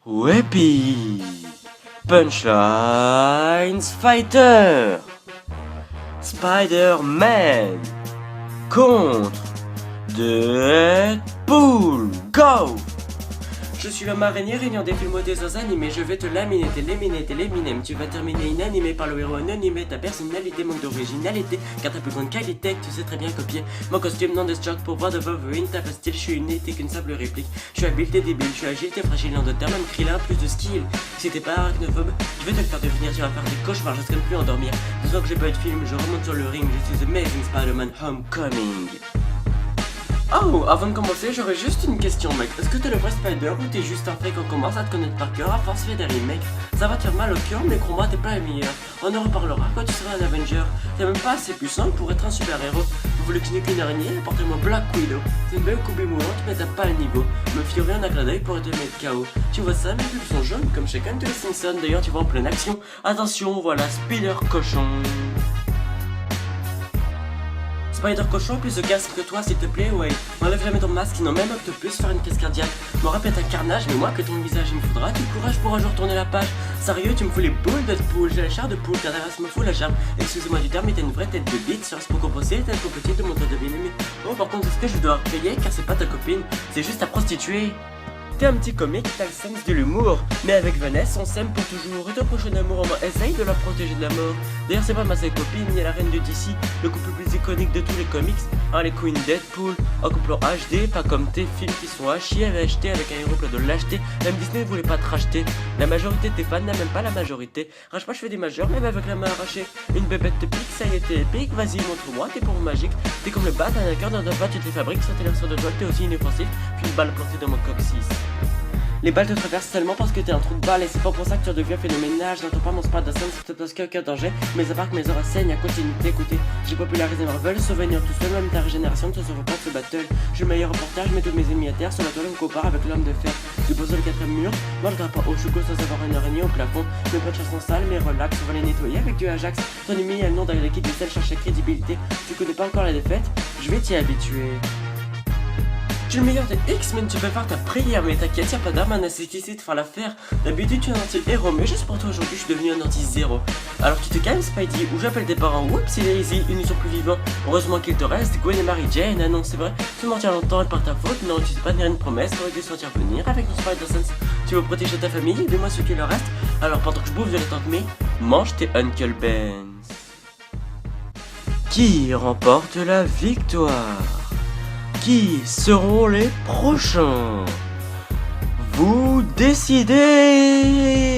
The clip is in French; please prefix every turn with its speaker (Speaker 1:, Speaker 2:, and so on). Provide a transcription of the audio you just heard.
Speaker 1: Weppy Punchlines Fighter Spider-Man contre Deadpool. Go! Je suis l'homme araignée régnant des films des animés. Je vais te laminer, t'éliminer, t'éliminer. Tu vas terminer inanimé par le héros anonymé. Ta personnalité manque d'originalité, car ta plus grande qualité que tu sais très bien copier. Mon costume non de stock pour voir de Wolverine. Ta style, je suis une t'es qu'une simple réplique. Je suis habile, t'es débile, je suis agile, t'es fragile. En deux termes, même Krillin, plus de skill. Si t'es pas arachnophobe, je vais te le faire devenir. Tu vas faire des cauchemars, je serai plus endormir. Disons que j'ai pas eu de film, je remonte sur le ring. Je suis Amazing Spider-Man Homecoming. Oh, avant de commencer, j'aurais juste une question, mec. Est-ce que t'es le vrai Spider ou t'es juste un fake? On commence à te connaître par cœur, à force fait des remakes. Ça va te faire mal au cœur, mais crois-moi, t'es pas le meilleur. On en reparlera quand tu seras un Avenger. T'es même pas assez puissant pour être un super-héros. Vous voulez que tu n'aies qu'une araignée? Apportez-moi Black Widow. C'est une belle coupe mourante, mais t'as pas le niveau. Me fierai un clin d'œil pour te mettre KO. Tu vois ça, mes pubs sont jaunes, comme chacun de les Simpsons. D'ailleurs, tu vois en pleine action. Attention, voilà, Spider Cochon. Spider Cochon, plus de casque que toi, s'il te plaît, ouais. Enlève jamais ton masque, sinon même Octopus faire une crise cardiaque. Me rappelle un carnage, mais moi que ton visage il me faudra du courage pour un jour tourner la page. Sérieux, tu me fous les boules de poule, j'ai la chair de poule, car derrière me fout la gerbe. Excusez-moi du terme, mais t'as une vraie tête de bite, sur ce pour composer, t'es trop petite de mon tête de bien aimé. Bon, par contre, est-ce que je dois payer, car c'est pas ta copine, c'est juste ta prostituée. T'es un petit comique, t'as le sens de l'humour. Mais avec Vanessa, on s'aime pour toujours. Et ton prochain amour, au moins, essaye de la protéger de la mort. D'ailleurs, c'est pas ma seule copine, il y a la reine de DC, le couple le plus iconique de tous les comics. Les Queen Deadpool, un couple en HD, pas comme tes films qui sont à chier, achetés avec un héros plein de lâcheté. Même Disney voulait pas te racheter. La majorité de tes fans n'a même pas la majorité. Rage pas, je fais des majeurs, même avec la main arrachée. Une bébête te pique, ça y est, t'es épique. Vas-y, montre-moi tes pauvres magiques. T'es comme le bat, t'as un cœur dans un pas, tu te les fabriques. Sans tes l'air sur de toi, t'es aussi inoffensif. Puis une balle plantée dans mon coccyx. Les balles te traversent seulement parce que t'es un trou de balle. Et c'est pas pour ça que tu deviens phénoménal. Je n'entends pas mon spot de scène, c'est peut-être parce qu'il y a aucun danger. Mais à part que mes oreilles saignent à continuer d'écouter. J'ai popularisé Marvel, souvenir tout seul. Même ta régénération ne te sauve pas de ce battle. Je suis le meilleur reportage, je mets tous mes ennemis à terre. Sur la toile, on me compare avec l'homme de fer. Tu poses le quatrième mur, moi je grappe pas au chouco sans avoir une araignée au plafond. Mes potes sont sales, mais relax, on va les nettoyer avec du Ajax. Ton ennemi a le nom d'un liquide de sel, cherche la crédibilité. Tu connais pas encore la défaite, je vais t'y habituer. Je suis le meilleur des X-Men, tu peux faire ta prière, mais t'inquiète, y'a pas d'arme à nécessité de faire l'affaire. D'habitude, tu es un anti-héros, mais juste pour toi aujourd'hui, je suis devenu un anti-zéro. Alors tu te calmes, Spidey, ou j'appelle tes parents, oups, il est easy, ils ne sont plus vivants. Heureusement qu'il te reste, Gwen et Mary Jane. Ah non, c'est vrai, tu mentir longtemps et par ta faute, non, tu sais pas tenir une promesse, t'aurais dû sentir venir avec ton Spider-Sense. Tu veux protéger ta famille, dis-moi ce qu'il leur reste. Alors pendant que je bouffe de la tante May, mange tes Uncle Ben's. Qui remporte la victoire? Qui seront les prochains? Vous décidez!